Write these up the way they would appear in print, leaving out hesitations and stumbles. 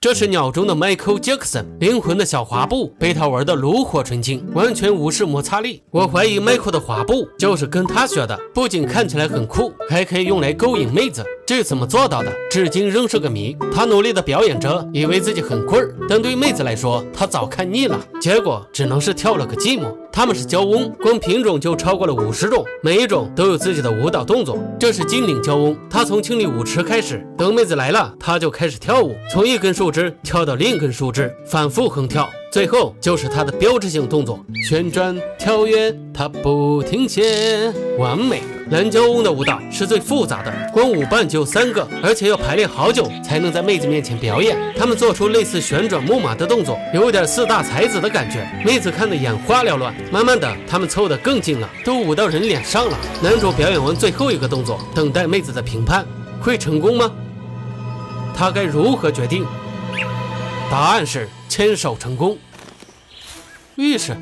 这是鸟中的 Michael Jackson， 灵魂的小滑步被他玩得炉火纯青，完全无视摩擦力。我怀疑 Michael 的滑步就是跟他学的，不仅看起来很酷，还可以用来勾引妹子。这怎么做到的，至今仍是个谜。他努力的表演着，以为自己很棍儿，但对妹子来说，他早看腻了，结果只能是跳了个寂寞。他们是交翁，光品种就超过了50种，每一种都有自己的舞蹈动作。这是金领交翁，他从清理舞池开始，等妹子来了，他就开始跳舞，从一根树枝跳到另一根树枝，反复横跳。最后就是他的标志性动作，旋转跳跃，他不停歇，完美。蓝交翁的舞蹈是最复杂的，光舞伴就3个，而且要排练好久才能在妹子面前表演。他们做出类似旋转木马的动作，有点4大才子的感觉，妹子看得眼花缭乱。慢慢的，他们凑得更近了，都舞到人脸上了。男主表演完最后一个动作，等待妹子的评判，会成功吗？他该如何决定？答案是牵手成功。御史，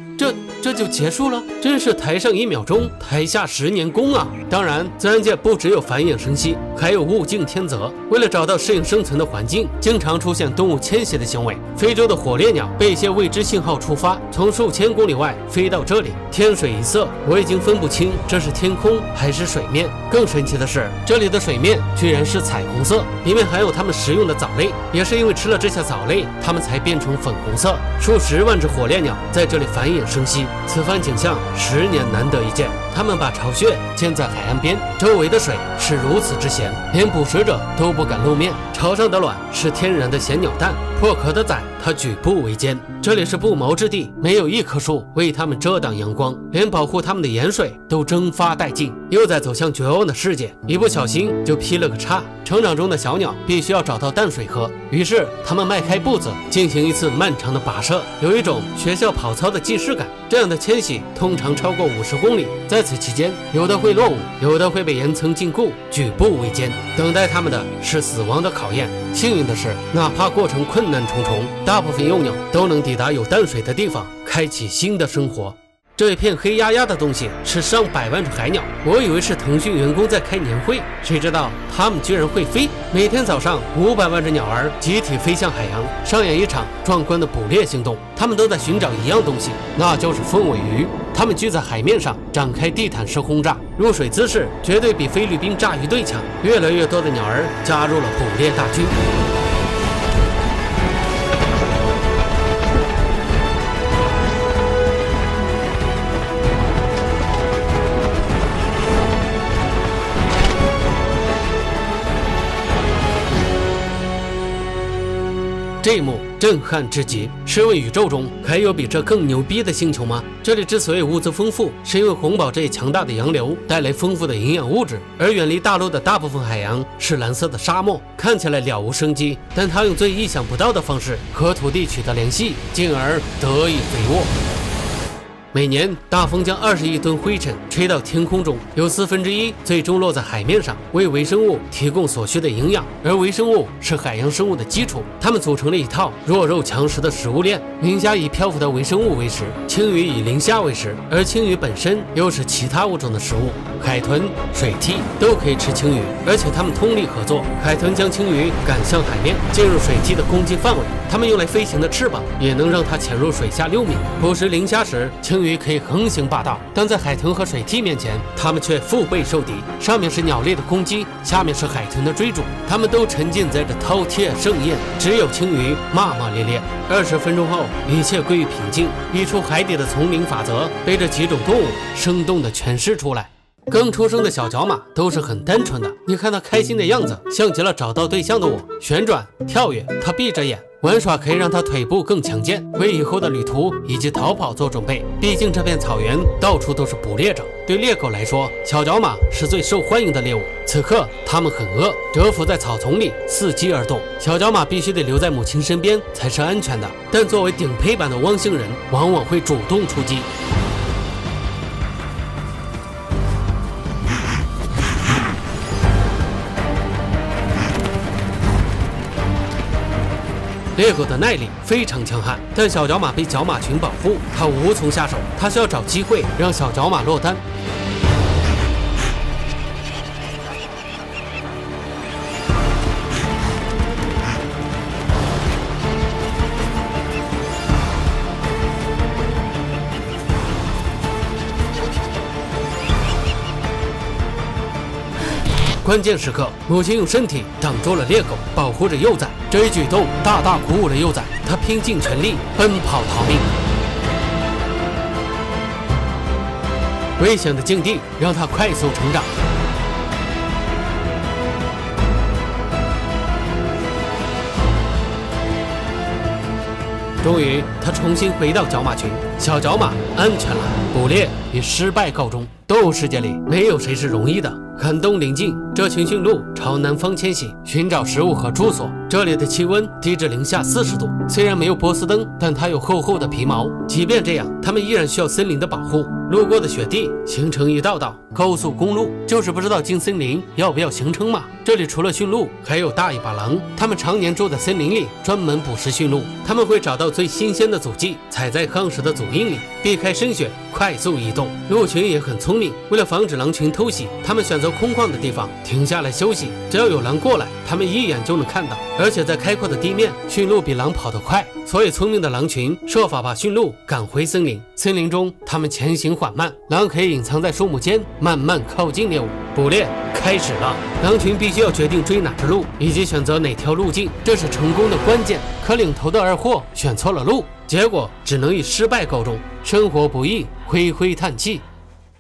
这就结束了？真是台上1秒钟，台下10年功啊！当然，自然界不只有繁衍生息，还有物竞天择。为了找到适应生存的环境，经常出现动物迁徙的行为。非洲的火烈鸟被一些未知信号触发，从数千公里外飞到这里。天水一色，我已经分不清这是天空还是水面。更神奇的是，这里的水面居然是彩虹色，里面含有它们食用的藻类。也是因为吃了这些藻类，它们才变成粉红色。数10万只火烈鸟在这里繁衍生息，此番景象10年难得一见。他们把巢穴建在海岸边，周围的水是如此之咸，连捕食者都不敢露面。巢上的卵是天然的咸鸟蛋，破壳的崽它举步维艰。这里是不毛之地，没有一棵树为它们遮挡阳光，连保护它们的盐水都蒸发殆尽。又在走向绝望的世界，一不小心就劈了个叉。成长中的小鸟必须要找到淡水喝，于是它们迈开步子进行一次漫长的跋涉，有一种学校跑操的既视感。这样的迁徙通常超过50公里，在此期间，有的会落伍，有的会被岩层禁锢，举步维艰。等待他们的是死亡的考验。幸运的是，哪怕过程困难重重，大部分幼鸟都能抵达有淡水的地方，开启新的生活。这一片黑压压的东西是上百万只海鸟，我以为是腾讯员工在开年会，谁知道它们居然会飞。每天早上500万只鸟儿集体飞向海洋，上演一场壮观的捕猎行动。它们都在寻找一样东西，那就是凤尾鱼。它们聚在海面上展开地毯式轰炸，入水姿势绝对比菲律宾炸鱼队强。越来越多的鸟儿加入了捕猎大军。这一幕震撼至极，试问宇宙中还有比这更牛逼的星球吗？这里之所以物资丰富，是因为红宝这一强大的洋流带来丰富的营养物质，而远离大陆的大部分海洋是蓝色的沙漠，看起来了无生机，但它用最意想不到的方式和土地取得联系，进而得以肥沃。每年大风将20亿吨灰尘吹到天空中，有1/4最终落在海面上，为微生物提供所需的营养。而微生物是海洋生物的基础，它们组成了一套弱肉强食的食物链。磷虾以漂浮的微生物为食，青鱼以磷虾为食，而青鱼本身又是其他物种的食物。海豚、水螅都可以吃青鱼，而且它们通力合作。海豚将青鱼赶向海面，进入水螅的攻击范围。它们用来飞行的翅膀也能让它潜入水下6米。捕食磷虾时，青鱼可以横行霸道，但在海豚和水螅面前，它们却腹背受敌。上面是鸟类的攻击，下面是海豚的追逐，它们都沉浸在这饕餮盛宴，只有青鱼骂骂咧咧。20分钟后，一切归于平静，一出海底的丛林法则被这几种动物生动地诠释出来。刚出生的小角马都是很单纯的，你看它开心的样子，像极了找到对象的我。旋转、跳跃，它闭着眼。玩耍可以让它腿部更强健，为以后的旅途以及逃跑做准备。毕竟这片草原到处都是捕猎者，对猎狗来说，小角马是最受欢迎的猎物。此刻它们很饿，蛰伏在草丛里，伺机而动。小角马必须得留在母亲身边才是安全的，但作为顶配版的汪星人，往往会主动出击。猎狗的耐力非常强悍，但小角马被角马群保护，它无从下手。它需要找机会让小角马落单。关键时刻，母亲用身体挡住了猎狗，保护着幼崽。这一举动大大鼓舞了幼崽，他拼尽全力奔跑逃命。危险的境地让他快速成长。终于，他重新回到角马群，小角马安全了。捕猎以失败告终。动物世界里没有谁是容易的。寒冬临近，这群驯鹿朝南方迁徙，寻找食物和住所。这里的气温低至零下40度，虽然没有波司登，但它有厚厚的皮毛。即便这样，它们依然需要森林的保护。路过的雪地形成一道道高速公路，就是不知道进森林要不要行程嘛。这里除了驯鹿，还有大尾巴狼，它们常年住在森林里，专门捕食驯鹿。它们会找到最新鲜的足迹，踩在夯实的足印里，避开深雪，快速移动。鹿群也很聪明，为了防止狼群偷袭，它们选择空旷的地方停下来休息。只要有狼过来，它们一眼就能看到。而且在开阔的地面，驯鹿比狼跑得快，所以聪明的狼群设法把驯鹿赶回森林。森林中，它们前行缓慢，狼可以隐藏在树木间，慢慢靠近猎物。捕猎开始了，狼群必须要决定追哪只鹿，以及选择哪条路径，这是成功的关键。可领头的二货选错了路，结果只能以失败告终。生活不易，挥挥叹气。